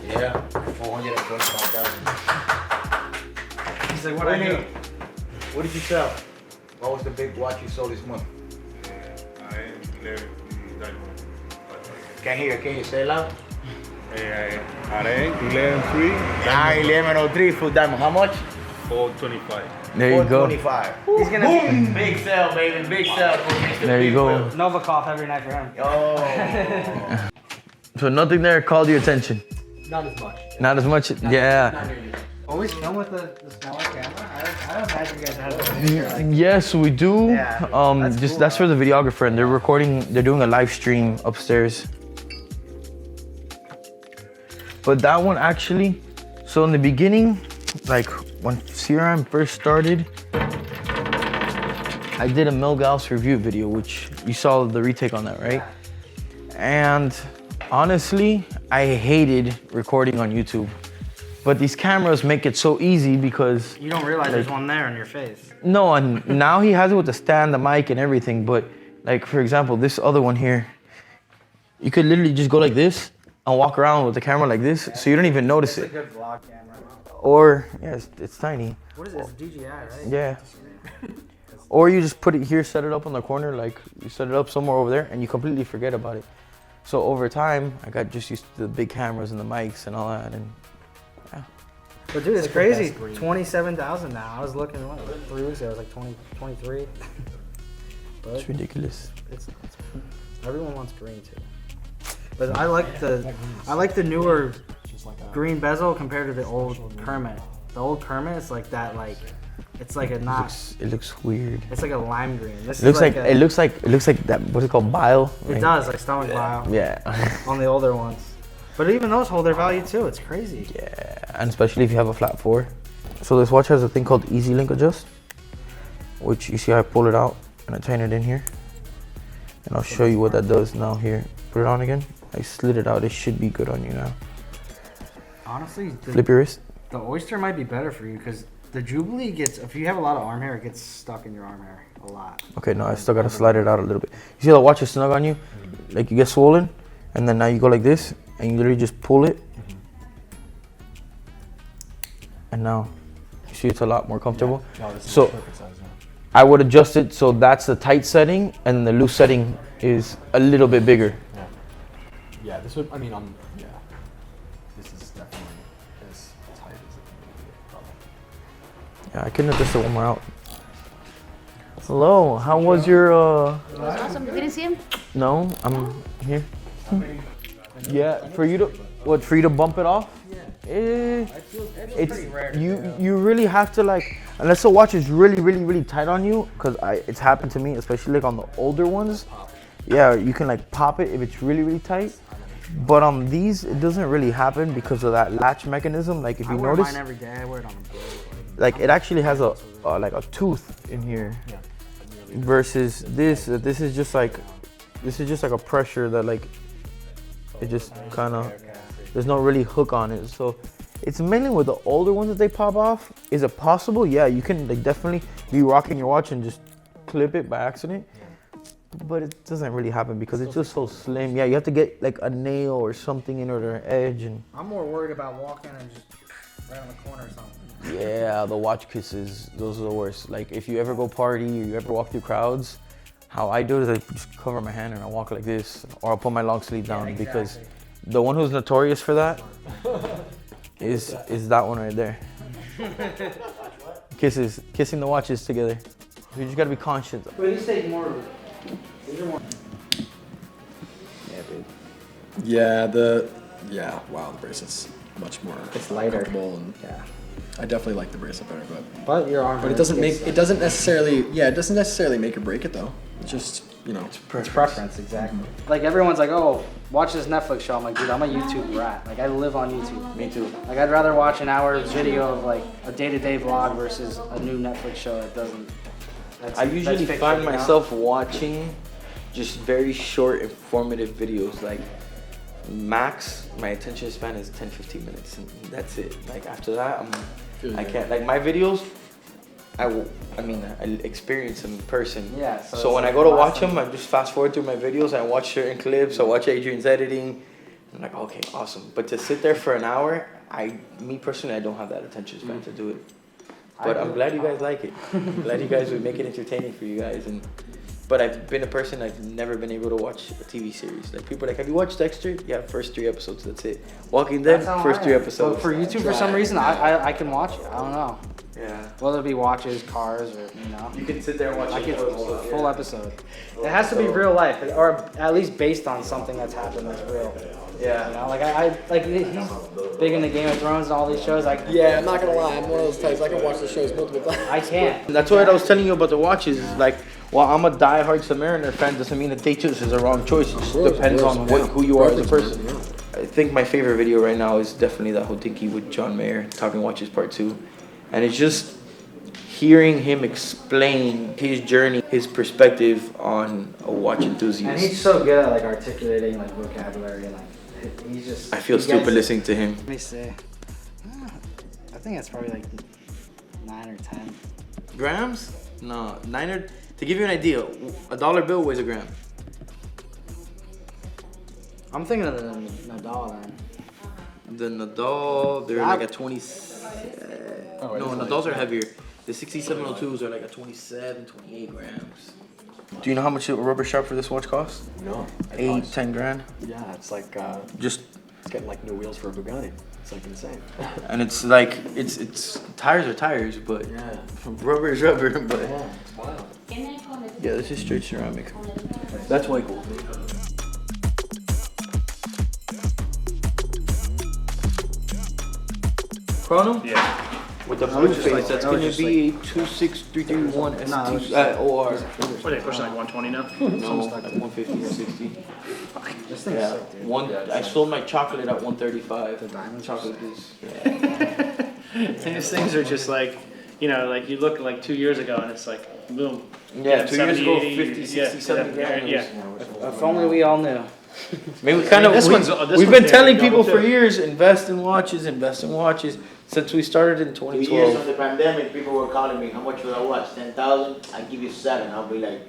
Yeah, 425,000. He's like, what I do? What did you sell? What was the big watch you sold this month? Can't hear. Can you say it loud? RM1103. 1103 full diamond. How much? 425. There you go. 425. He's gonna Boom! Big sell, baby. Big sell. There you go. Novikov every night for him. Oh. So nothing there called your attention? Not as much. Not as much? Yeah. Always film with the smaller camera. I don't imagine you guys have Yes, we do. Yeah, that's for the videographer, and they're doing a live stream upstairs. But that one actually, so in the beginning, like when CRM first started, I did a Milgauss review video, which you saw the retake on that, right? And honestly, I hated recording on YouTube. But these cameras make it so easy because... You don't realize there's one there in your face. No, and now he has it with the stand, the mic, and everything. But like, for example, this other one here, you could literally just go like this and walk around with the camera like this, so you don't even notice it. It's a good vlog camera. Or, yeah, it's tiny. What is this, DJI, right? Yeah. Or you just put it here, set it up on the corner, like you set it up somewhere over there, and you completely forget about it. So over time, I got just used to the big cameras and the mics and all that, and yeah. But dude, it's crazy. 27,000 now. I was looking 3 weeks ago. It was like 23. But It's ridiculous. It's everyone wants green too. But I like the newer green bezel compared to the old Kermit. The old Kermit is like that, like it's like a not. It looks weird. It's like a lime green. This It looks like, a, it looks like that. What's it called? Bile. It does, like stomach bile. Yeah. On the older ones, but even those hold their value too. It's crazy. Yeah, and especially if you have a flat 4. So this watch has a thing called Easy Link Adjust, which you see I pull it out and I tighten it in here, and I'll show you what that does now. Here, put it on again. I slid it out. It should be good on you now. Honestly, Flip your wrist. The Oyster might be better for you because the Jubilee gets, if you have a lot of arm hair, it gets stuck in your arm hair a lot. Okay, no, I still gotta slide it out a little bit. You see the watch is snug on you? Like you get swollen, and then now you go like this, and you literally just pull it. And now, you see it's a lot more comfortable. Yeah. No, this is so, perfect size, yeah. I would adjust it so that's the tight setting, and the loose setting is a little bit bigger. Yeah. Yeah, this would, I mean, yeah. This is definitely as tight as it can be, probably. Yeah, I couldn't adjust it one more out. Hello, how was your, Awesome. You didn't see him? No, I'm here. Yeah, for you to bump it off? It's you really have to, like, unless the watch is really tight on you, because it's happened to me, especially like on the older ones. Yeah, you can like pop it if it's really tight. But on these, it doesn't really happen because of that latch mechanism. Like if you wear notice, mine every day. I wear it on the boat. like it actually has a like a tooth in here. Yeah. Versus this is just like a pressure that like it just kind of, there's no really hook on it. So it's mainly with the older ones that they pop off. Is it possible? Yeah, you can like definitely be rocking your watch and just clip it by accident. But it doesn't really happen because it's just so slim. Yeah, you have to get like a nail or something in order to edge. And I'm more worried about walking and just right on the corner or something. yeah, the watch kisses, those are the worst. Like if you ever go party or you ever walk through crowds, how I do it is I just cover my hand and I walk like this, or I'll put my long sleeve down, because the one who's notorious for that is that one right there. Kissing the watches together. You just gotta be conscious. But these take more. These are more. Yeah, dude. Yeah, wow, the bracelet's much more It's lighter. comfortable, and Yeah. I definitely like the bracelet better, But your arm. but it doesn't necessarily make or break it though. It's just, you know, It's preference, exactly. Like everyone's like, oh, watch this Netflix show. I'm like, dude, I'm a YouTube rat. Like I live on YouTube. Me too. Like I'd rather watch an hour video of like a day-to-day vlog versus a new Netflix show that doesn't. I usually fiction, find you know? myself watching just very short, informative videos. Like max, my attention span is 10-15 minutes, and that's it. Like after that, I can't. Like my videos, I experience them in person. Yeah. So when I go to watch them, I just fast forward through my videos. I watch certain clips. I watch Adrian's editing. I'm like, okay, awesome. But to sit there for an hour, me personally, I don't have that attention span to do it. But I'm glad you guys like it. I'm glad you guys would make it entertaining for you guys. But I've been a person, I've never been able to watch a TV series. Like people are like, have you watched Dexter? Yeah, first 3 episodes, that's it. Walking Dead, first 3 episodes. But for YouTube, for some reason, I can watch it. I don't know. Yeah. Whether it be watches, cars, or you know. You can sit there and watch I a can full full episode. It has to be real life, or at least based on something that's happened that's real. Yeah. You know, like he's big into Game of Thrones and all these shows. Yeah, I'm not gonna lie, I'm one of those types. I can watch the shows multiple times. I can't. That's what I was telling you about the watches. Like, while I'm a diehard Submariner fan, doesn't mean that Datejust is a wrong choice. It just depends on who you are as a person. I think my favorite video right now is definitely that Hodinkee with John Mayer, Talking Watches Part 2. And it's just hearing him explain his journey, his perspective on a watch enthusiast. And he's so good at like articulating like vocabulary and like he's just. I feel stupid listening to him. Let me see. I think it's probably like 9 or 10 grams. No, 9 or. To give you an idea, a dollar bill weighs a gram. I'm thinking of the Nadal then. The Nadal, they're like a 20. No, Nadals are heavier. The 6702s are like a 27, 28 grams. Do you know how much a rubber sharp for this watch costs? No. 8-10 grand. Yeah, it's like Just it's getting like new wheels for a Bugatti. It's like insane. and it's like it's tires are tires, but Yeah. rubber is rubber. But Yeah, it's wild. yeah, this is straight ceramic. That's way cool. Chrono? Yeah. With the blue face, that's gonna be 26331 S2 OR. What are they pushing like 120 now? No, like 150, 60. This thing's Yeah, sick, dude. one. I sold my chocolate at 135. The diamond chocolate is. These things are just like, you know, like you look like 2 years ago and it's like, boom. Yeah, 2 years 70, ago, 80, 50, 60, 70 grand. Yeah. If only we all knew. Maybe we kind of. This one's We've been telling double people for too. years, invest in watches, invest in watches. Since we started in 2 years 2012. of the pandemic, people were calling me, how much would I watch? 10,000? I give you 7. I'll be like,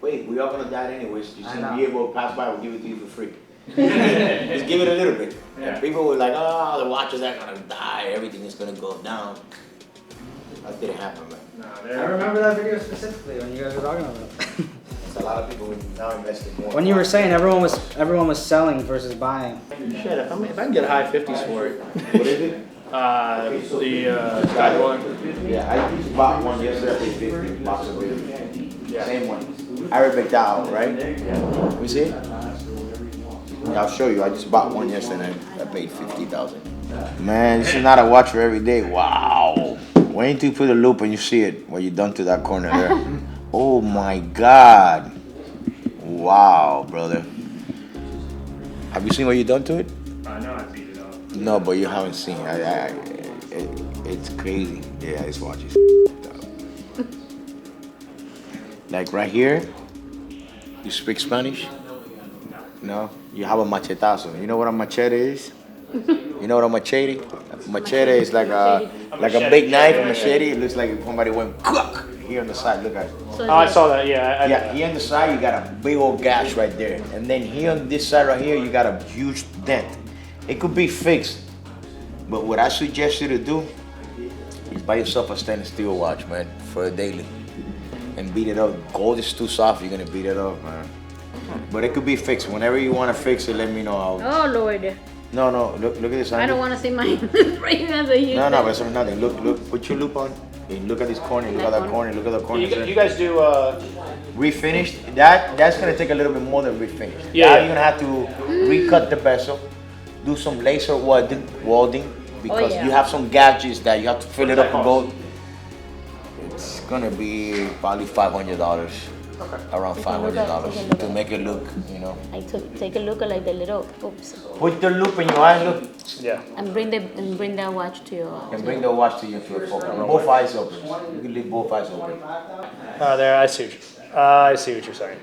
wait, we are gonna die anyways. You I send know. me able to pass by, we'll give it to you for free. Just give it a little bit. Yeah. And people were like, oh, the watches are gonna die, everything is gonna go down. That didn't happen, man. I remember that video specifically when you guys were talking about it. It's a lot of people now investing more. When you were saying everyone was selling versus buying. Shit, if I can get high 50s for it. What is it? The Sky one. Yeah, I just bought one yesterday, I paid 50 box of it. Yeah. Same one. Arabic dial, right? Yeah. We see it? Yeah, I'll show you. I just bought one yesterday and I paid 50,000. Man, this is not a watch for every day. Wow. Wait until you put a loop and you see it, what you done to that corner there. Oh my God. Wow, brother. Have you seen what you done to it? No, I beat it up. No, but you haven't seen. It's crazy. Yeah, this watch is up. Like right here, you speak Spanish? No? You have a machetazo. You know what a machete is? You know what a machete? Machete is like a big knife, a machete. It looks like if somebody went here on the side. Look at it. Oh, I saw that, yeah. Yeah, here on the side you got a big old gash right there. And then here on this side right here, you got a huge dent. It could be fixed. But what I suggest you to do is buy yourself a stainless steel watch, man, for a daily. And beat it up. Gold is too soft, you're gonna beat it up, man. But it could be fixed. Whenever you wanna fix it, let me know. Oh Lord. No, look at this. I don't want to see mine breaking as a huge. No, but it's nothing. Look, put your loop on. And look at this corner, look at that corner, look at the corner. You guys do refinished? That's gonna take a little bit more than refinished. Yeah. Now you're gonna have to recut the bezel, do some laser welding because yeah. you have some gadgets that you have to fill it up with gold. It's gonna be probably $500. Around $500 to make it look, you know. I take a look at like the little. Oops. Put the loop in your eye, look. Yeah. And bring the watch to your. And bring the watch to your focus. Both eyes open. You can leave both eyes open. there, I see what you're saying.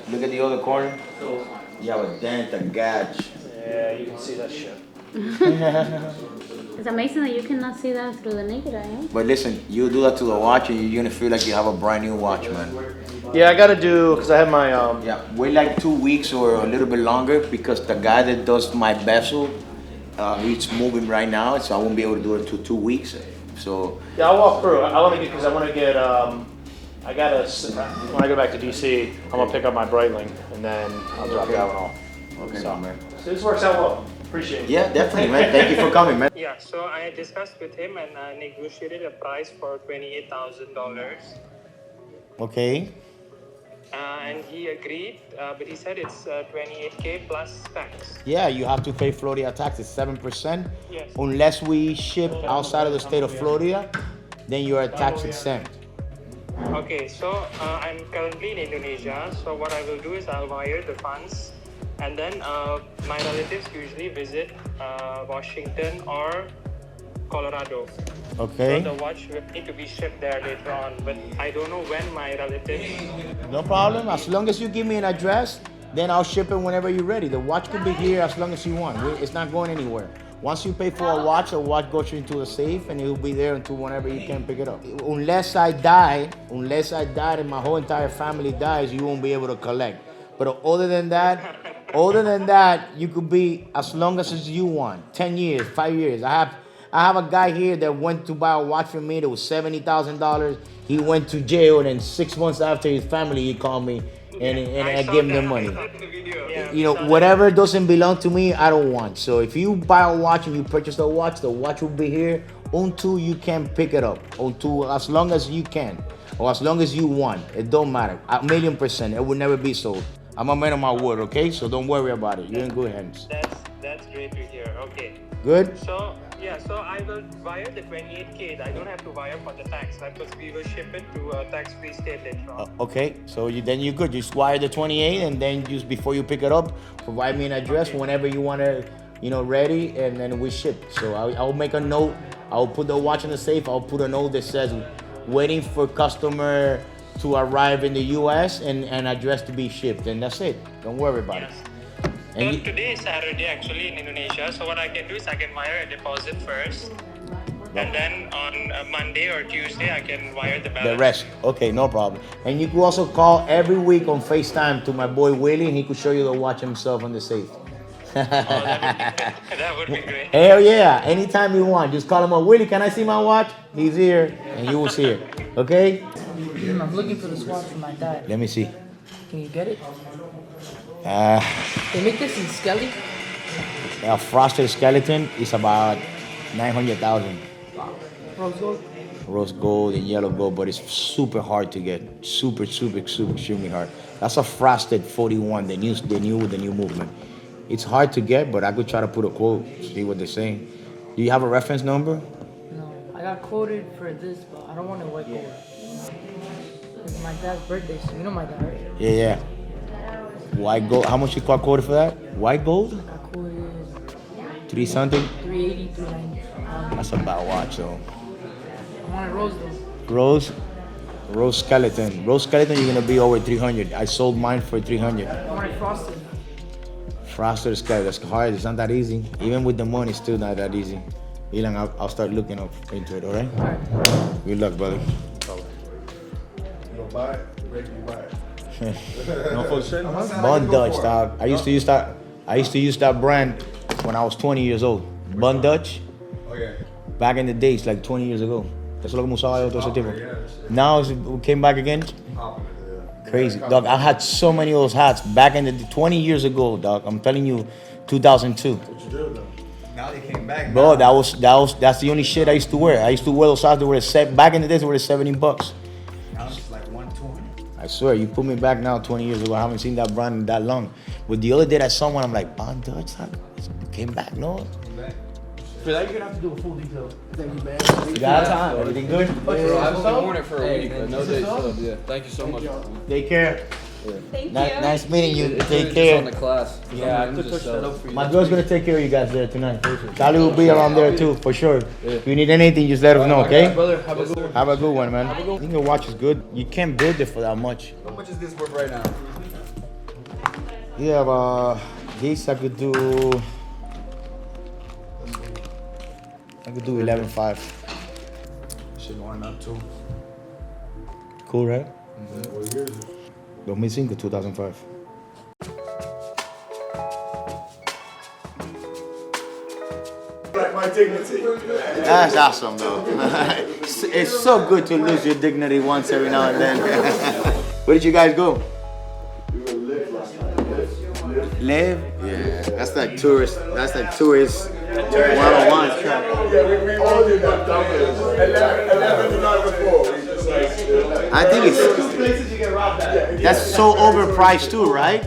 Look at the other corner. You have a dent, a gouge. Yeah, you can see that shit. It's amazing that you cannot see that through the naked eye. But listen, you do that to the watch and you're gonna feel like you have a brand new watch, man. Yeah, I gotta do, because I have my, Yeah, wait like 2 weeks or a little bit longer because the guy that does my bezel, he's moving right now, so I won't be able to do it until 2 weeks. So. Yeah, I'll walk through. I want to get, because I want to get, I gotta, when I go back to DC, I'm gonna pick up my Breitling and then I'll drop that one off. Okay, So, man. so this works out well. Appreciate it. Yeah, definitely, man. Thank you for coming, man. Yeah, so I discussed with him and I negotiated a price for $28,000. Okay. And he agreed, but he said it's 28K plus tax. Yeah, you have to pay Florida taxes, 7%. Yes. Unless we ship outside of the state of Florida, then you are tax exempt. Okay, so I'm currently in Indonesia, so what I will do is I'll wire the funds and then my relatives usually visit Washington or Colorado. Okay. So the watch will need to be shipped there later on, but I don't know when my relatives. No problem. As long as you give me an address, then I'll ship it whenever you're ready. The watch could be here as long as you want. It's not going anywhere. Once you pay for a watch, the watch goes into a safe and it will be there until whenever you can pick it up. Unless I die and my whole entire family dies, you won't be able to collect. But other than that, you could be as long as you want. 10 years, 5 years. I have a guy here that went to buy a watch from me that was $70,000. He went to jail, and then 6 months after his family, he called me and I gave him the money. You know, whatever doesn't belong to me, I don't want. So if you buy a watch and you purchase the watch will be here until you can pick it up. Until as long as you can, or as long as you want. It don't matter. 1,000,000%. It will never be sold. I'm a man of my word, okay? So don't worry about it. You're in good hands. That's great to hear. Okay. Good? So I will wire the 28K. I don't have to wire for the tax, right? Because we will ship it to a tax-free state later on. Okay, so then you're good. Just wire the 28, and then just before you pick it up, provide me an address whenever you want to, ready, and then we ship. So I'll make a note. I'll put the watch in the safe. I'll put a note that says waiting for customer to arrive in the U.S. and address to be shipped, and that's it. Don't worry about it. So today is Saturday actually in Indonesia. So what I can do is I can wire a deposit first, and then on Monday or Tuesday I can wire the balance. The rest. Okay, no problem. And you could also call every week on FaceTime to my boy Willie, and he could show you the watch himself on the safe. That would be great. Hell yeah! Anytime you want, just call him up. Willie, can I see my watch? He's here, and you will see it. Okay? I'm looking for this watch for my dad. Let me see. Can you get it? They make this in Skelly? A frosted skeleton is about 900,000. Rose gold? Rose gold and yellow gold, but it's super hard to get. Super extremely hard. That's a frosted 41, the new movement. It's hard to get, but I could try to put a quote, see what they're saying. Do you have a reference number? No, I got quoted for this, but I don't want it white gold. It's my dad's birthday, so you know my dad, right? Yeah. White gold. How much you got quoted for that? White gold? I quoted 3 something? 380, 390. That's a bad watch, though. I wanted rose though. Rose skeleton. Rose skeleton, you're gonna be over 300. I sold mine for 300. I wanted frosted. Frosted skeleton. That's hard. It's not that easy. Even with the money, it's still not that easy. Ilan, I'll start looking up into it. All right. Good luck, brother. You don't buy it, you buy it. No full shit. Bun Dutch, dog. I used to use that brand when I was 20 years old. Bun Dutch. Oh yeah. Back in the days, like 20 years ago. That's lo que usaba yo todo ese tiempo. Now it came back again. Crazy, dog. I had so many of those hats back in the 20 years ago, dog. I'm telling you, 2002. What you do though? Now they came back. Bro, that's the only shit I used to wear. I used to wear those hats that were back in the days. They were $70. Now it's like 120. I swear, you put me back now 20 years ago. I haven't seen that brand in that long. But the other day I saw one, I'm like, Bun Dutch, it came back, no? For that, you're gonna have to do a full detail. Thank you, man. You got it? Everything good? Bro, I've been worn it for a week, but no day sub. Yeah, thank you so much. Take care. Thank you. Nice meeting you. It's Take really care. just on the class. Yeah, I could touch that up for you. My girl's gonna take care of you guys there tonight. Charlie will be around there too, for sure. If you need anything, just let us know, okay? Brother, have a good one. Have a good one, man. I think your watch is good. You can't build it for that much. How much is this worth right now? Yeah, this I could do 11.5. Shit going up too. Cool, right? What year is it? 2005, 2005. Like my dignity. That's awesome, though. It's so good to lose your dignity once every now and then. Where did you guys go? Live? Yeah, that's like tourist. That's like tourist 101 crap. We all did that. 11 the night before. I think it's that's so overpriced too, right?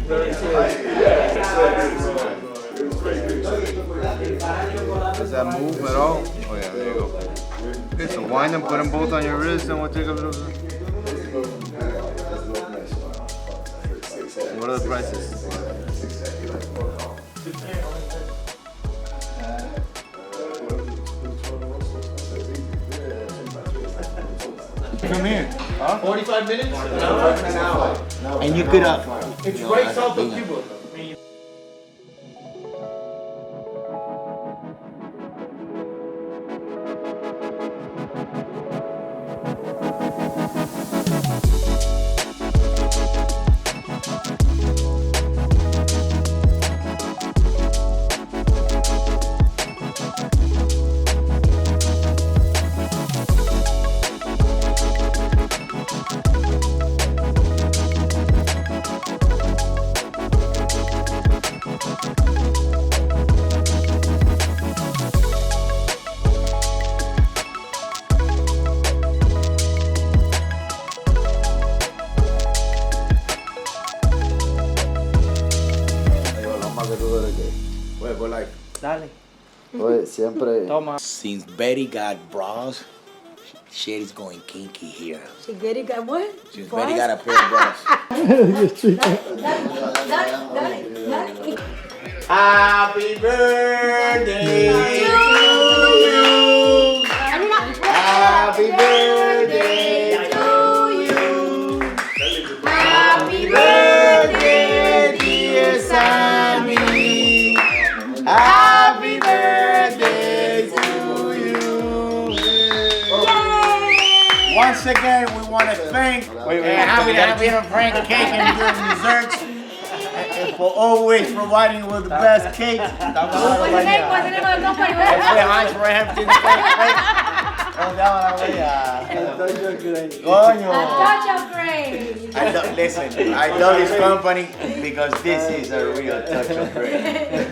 Does that move at all? Oh yeah, there you go. Okay, so wind them, put them both on your wrist, and we'll take a little. What are the prices? Come here. Huh? 45 minutes? An hour. And you could It's right south of Cuba. Oye, siempre. Toma. Since Betty got bras, shit is going kinky here. She get it, got what? Since Betty got a pair of bras. Happy birthday to you. Happy birthday to you. Happy birthday, dear Sammy. Happy birthday to you. Once again, we want to thank Happy Frank Cake and Good Desserts for always providing with the best cake. What's the name? What's the name of the company? Coño. A touch of grace. Listen, I love this company because this is a real touch of grace.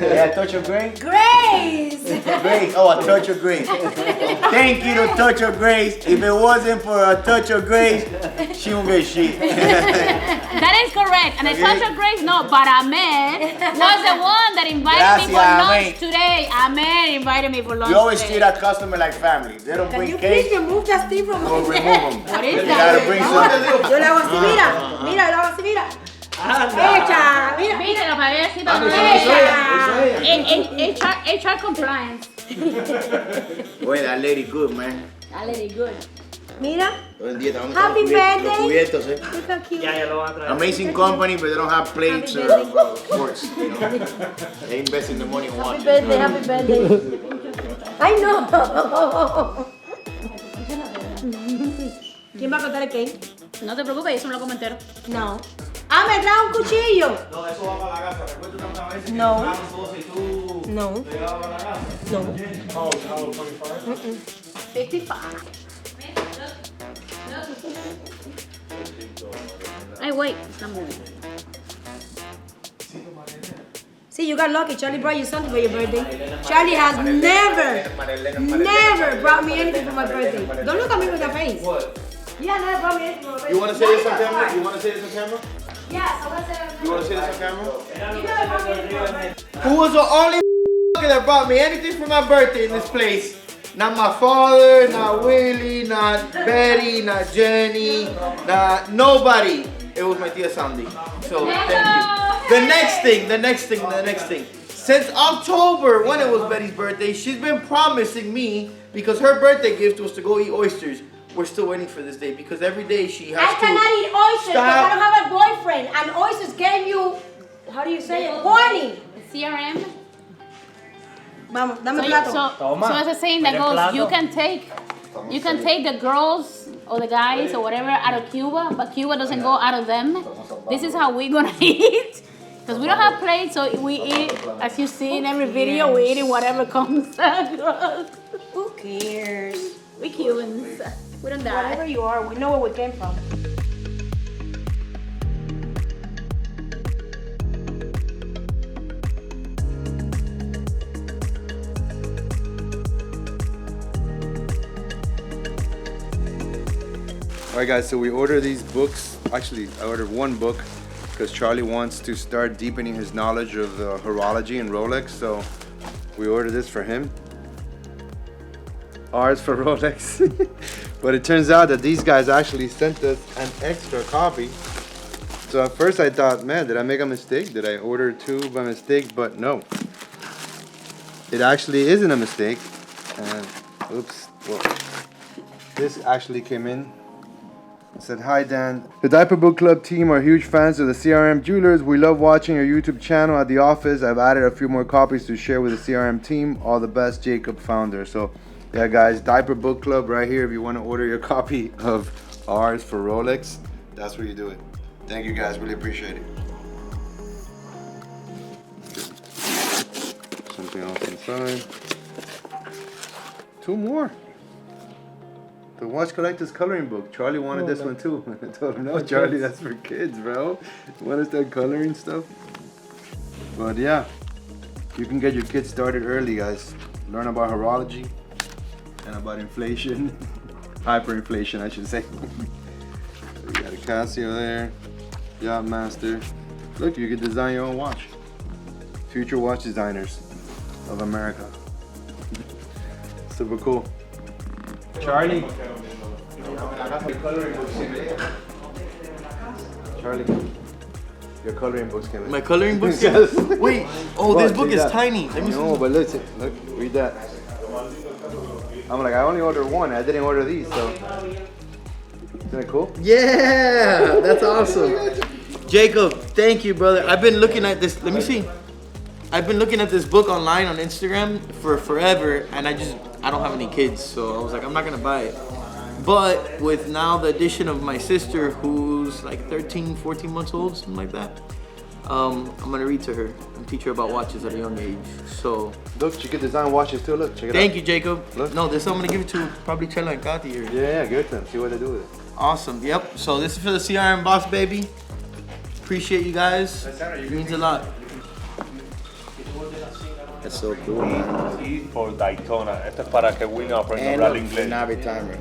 Yeah, a touch of grace? Grace. Grace. Oh, a touch of grace. Thank you to Touch of Grace. If it wasn't for a touch of grace, she won't get shit. That is correct. And a touch of grace, no, but Ahmed was the one that invited me for lunch today. Ahmed invited me for lunch. We always today. treat our customer like family. They don't Can bring you cake. please remove that thing from We'll my remove head? them. What is You that? gotta bring some. Yo le hago así, mira. Mira, yo le hago así, mira. Echa, mira. Mira, lo pagué así para HR compliance. Boy, that lady good, man. That lady good. Mira. Hoy en día estamos Happy birthday. cubiertos, eh. Look how cute. Ya lo van a traer. Amazing company, but they don't have plates or Happy forks. You know? They invest in the money and Happy watch. birthday, happy birthday. Ay, no. ¿Quién va a cortar el cake? No te preocupes, eso me lo como entero. No. Ah, me trae un cuchillo. No, eso va para la casa. Recuerda una vez que No. compramos dos y tú No. te llevabas para la casa. No. Oh, 25? 55. Ay, wait, it's not moving. See, you got lucky. Charlie brought you something for your birthday. Charlie has never brought me anything for my birthday. Don't look at me with that face. What? Yeah, never brought me anything for my birthday. You want to say this on camera? You want to say this on camera? Yes, I want to say You want to say this on camera? You never brought me anything for my birthday. Who was the only that brought me anything for my birthday in this place? Not my father, not Willie, not Betty, not Jenny, not nobody. It was my tia Sandy. So thank you. The next thing. Since October, when it was Betty's birthday, she's been promising me, because her birthday gift was to go eat oysters. We're still waiting for this day because every day she has I to cannot eat oysters because stop. I don't have a boyfriend. And oysters gave you, how do you say it? Horny. CRM. Vamos, dame So, plato. so it's a saying that goes, you can take the girls or the guys or whatever out of Cuba, but Cuba doesn't go out of them. This is how we're gonna eat. Because we don't have plates, so we eat, as you see in every video, we're eating whatever comes across. Who cares? We Cubans. We don't die. Whatever you are, we know where we came from. Alright guys, so we ordered these books. Actually, I ordered one book because Charlie wants to start deepening his knowledge of the horology and Rolex, so we ordered this for him. Ours for Rolex. But it turns out that these guys actually sent us an extra copy. So at first I thought, man, did I make a mistake? Did I order two by mistake? But no. It actually isn't a mistake. And oops, well, this actually came in. It said, hi Dan. The Diaper Book Club team are huge fans of the CRM Jewelers. We love watching your YouTube channel at the office. I've added a few more copies to share with the CRM team. All the best, Jacob, founder. So yeah guys, Diaper Book Club right here. If you want to order your copy of ours for Rolex, that's where you do it. Thank you guys, really appreciate it. Something else inside. Two more. The Watch Collector's coloring book. Charlie wanted this one too. I told him, no, Charlie, that's for kids, bro. You want to start coloring stuff? But yeah, you can get your kids started early, guys. Learn about horology and about inflation. Hyperinflation, I should say. We got a Casio there. Yacht Master. Look, you can design your own watch. Future watch designers of America. Super cool. Charlie. Charlie, your coloring books came in. My coloring books? Yes. Wait, oh, What? this book See is that? tiny. Let me No, see. but listen, look, read that. I'm like, I only ordered one. I didn't order these, so. Isn't it cool? Yeah, that's awesome. Jacob, thank you, brother. I've been looking at this. Let me see. I've been looking at this book online on Instagram for forever, and I don't have any kids, so I was like, I'm not gonna buy it. But with now the addition of my sister, who's like 13, 14 months old, something like that, I'm gonna read to her and teach her about watches at a young age. So look, she could design watches too. Look, check it out. Thank you, Jacob. Look. No, this I'm gonna give it to probably Chela and Kati here. Yeah, give it to them. See what they do with it. Awesome. Yep. So this is for the CRM boss, baby. Appreciate you guys. It means a lot. That's so cool, man. Y por Daytona. Esto es para que Wino aprenda a And hablar look, inglés. Navi timer.